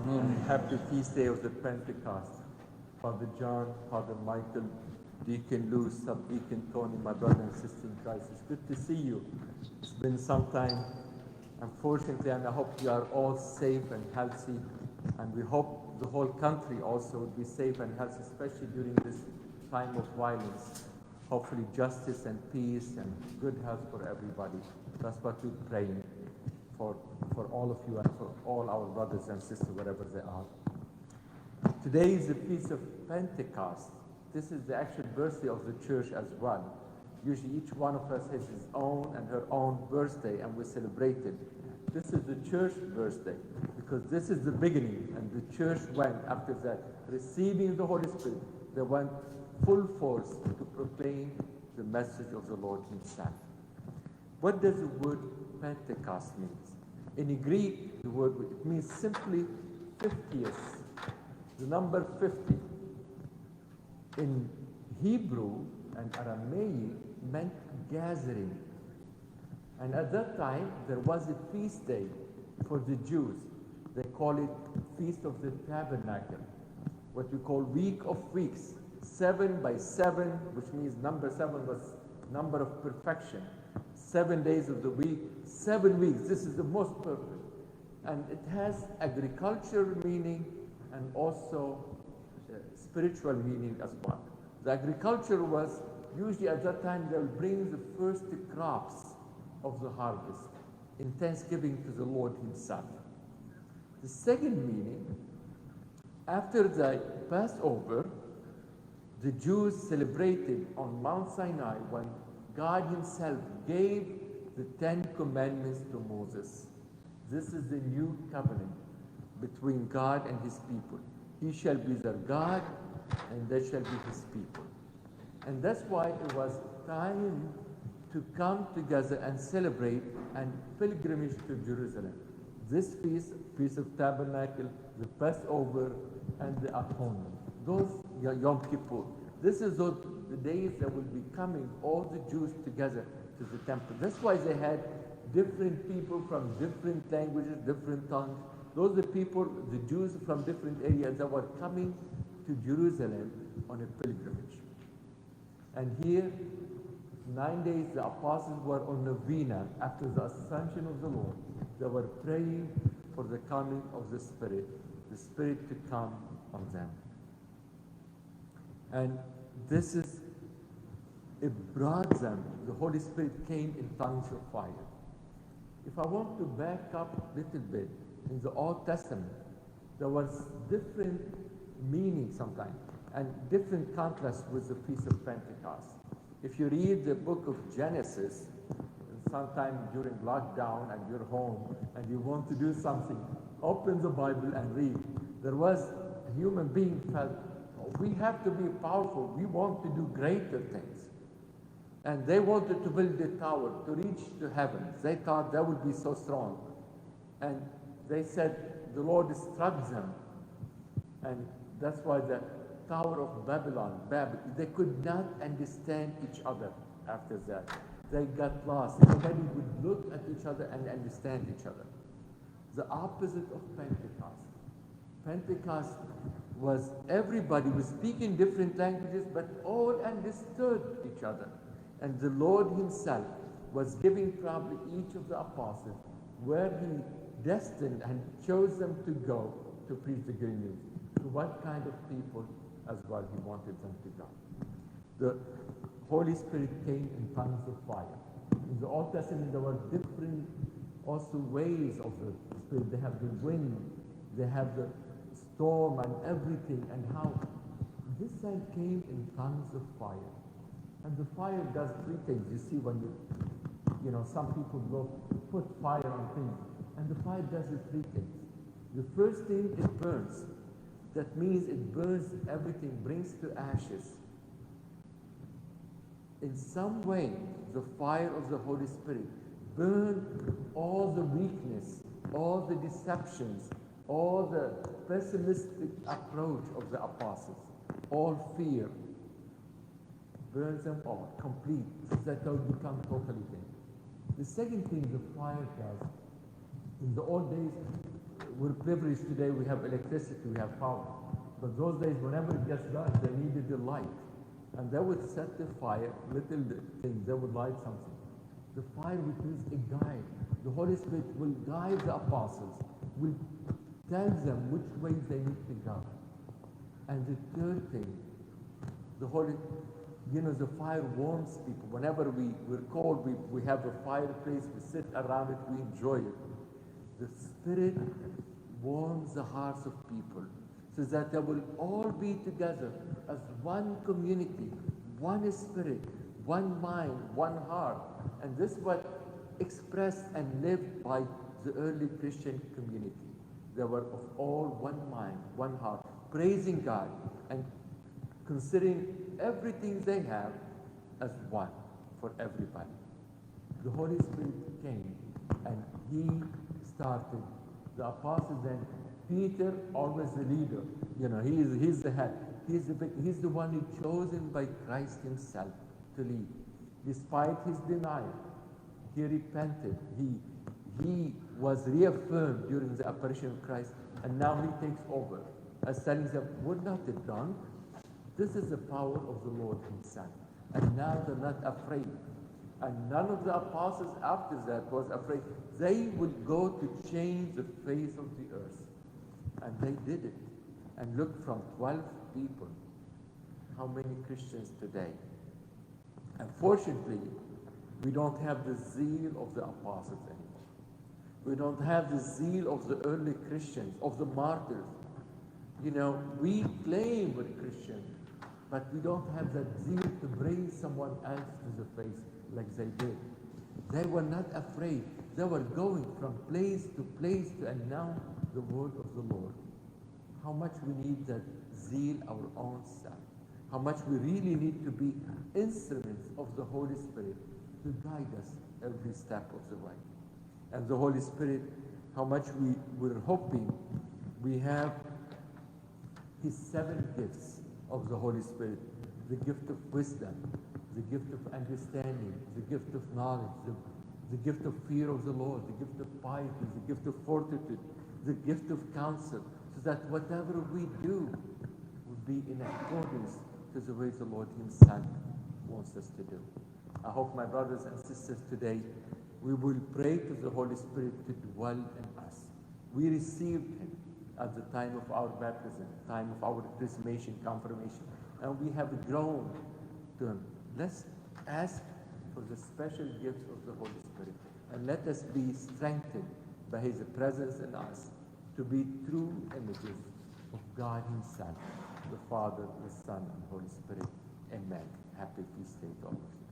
And happy feast day of the Pentecost. Father John, Father Michael, Deacon Lou, Sub-Deacon Tony, my brother and sister in Christ. It's good to see you. It's been some time, unfortunately, and I hope you are all safe and healthy. And we hope the whole country also would be safe and healthy, especially during this time of violence. Hopefully justice and peace and good health for everybody. That's what we're praying for all of you and for all our brothers and sisters, wherever they are. Today is the feast of Pentecost. This is the actual birthday of the church as well. Usually each one of us has his own and her own birthday, and we celebrate it. This is the church birthday because this is the beginning, and the church went after that, receiving the Holy Spirit. They went full force to proclaim the message of the Lord himself. What does the word Pentecost mean? In Greek, the word it means simply 50th, the number 50. In Hebrew and Aramaic meant gathering. And at that time, there was a feast day for the Jews. They call it Feast of the Tabernacle, what we call Week of Weeks. 7 by 7, which means number 7 was number of perfection. 7 days of the week, 7 weeks. This is the most perfect. And it has agricultural meaning and also spiritual meaning as well. The agriculture was usually at that time they'll bring the first crops of the harvest in thanksgiving to the Lord himself. The second meaning, after the Passover, the Jews celebrated on Mount Sinai when God himself gave the 10 commandments to Moses. This is the new covenant between God and his people. He shall be their God, and they shall be his people. And that's why it was time to come together and celebrate and pilgrimage to Jerusalem. This feast, Feast of Tabernacle, the Passover, and the Atonement. Those Yom Kippur. This is the days that will be coming, all the Jews together to the temple. That's why they had different people from different languages, different tongues. Those are the people, the Jews from different areas that were coming to Jerusalem on a pilgrimage. And here, 9 days, the apostles were on novena after the ascension of the Lord. They were praying for the coming of the Spirit to come on them. And this is, it brought them, the Holy Spirit came in tongues of fire. If I want to back up a little bit, in the Old Testament, there was different meanings sometimes, and different contrasts with the Feast of Pentecost. If you read the book of Genesis, sometime during lockdown and you're home and you want to do something, open the Bible and read. There was a human being felt, we have to be powerful. We want to do greater things. And they wanted to build a tower to reach to heaven. They thought that would be so strong. And they said the Lord struck them. And that's why the Tower of Babylon, they could not understand each other after that. They got lost. Nobody would look at each other and understand each other. The opposite of Pentecost. Pentecost was everybody was speaking different languages, but all understood each other. And the Lord himself was giving probably each of the apostles where he destined and chose them to go to preach the good news. To what kind of people as well he wanted them to go. The Holy Spirit came in tongues of fire. In the Old Testament, there were different also ways of the Spirit. They have the wind, they have the storm and everything, and how this side came in tongues of fire. And the fire does 3 things. You see when some people go put fire on things, and the fire does the 3 things. The first thing, it burns. That means it burns everything, brings to ashes. In some way, the fire of the Holy Spirit burned all the weakness, all the deceptions, all the pessimistic approach of the apostles, all fear. Burns them all, complete, so that they will become totally dead. The second thing the fire does, in the old days, we're privileged today, we have electricity, we have power. But those days, whenever it gets dark, they needed the light. And they would set the fire, little things, they would light something. The fire which is a guide. The Holy Spirit will guide the apostles, will tell them which ways they need to go. And the third thing, the fire warms people. Whenever we're cold, we have a fireplace, we sit around it, we enjoy it. The Spirit warms the hearts of people so that they will all be together as one community, one spirit, one mind, one heart. And this is what expressed and lived by the early Christian community. They were of all one mind, one heart, praising God and considering everything they have as one for everybody. The Holy Spirit came and he started. The apostles then, Peter, always the leader. He's the head. He's the one who chosen by Christ himself to lead. Despite his denial, he repented. He was reaffirmed during the apparition of Christ, and now he takes over as telling them, would not have done. This is the power of the Lord himself. And now they're not afraid. And none of the apostles after that was afraid. They would go to change the face of the earth. And they did it. And look, from 12 people, how many Christians today? Unfortunately, we don't have the zeal of the apostles anymore. We don't have the zeal of the early Christians, of the martyrs. We claim we're Christian, but we don't have that zeal to bring someone else to the faith like they did. They were not afraid. They were going from place to place to announce the word of the Lord. How much we need that zeal our own self. How much we really need to be instruments of the Holy Spirit to guide us every step of the way. And the Holy Spirit, how much we're hoping we have his 7 gifts of the Holy Spirit. The gift of wisdom, the gift of understanding, the gift of knowledge, the gift of fear of the Lord, the gift of piety, the gift of fortitude, the gift of counsel, so that whatever we do will be in accordance to the way the Lord himself wants us to do. I hope, my brothers and sisters, today we will pray to the Holy Spirit to dwell in us. We received him at the time of our baptism, time of our chrismation, confirmation, and we have grown to him. Let's ask for the special gifts of the Holy Spirit, and let us be strengthened by his presence in us to be true images of God himself, the Father, the Son, and the Holy Spirit. Amen. Happy feast day to all of you.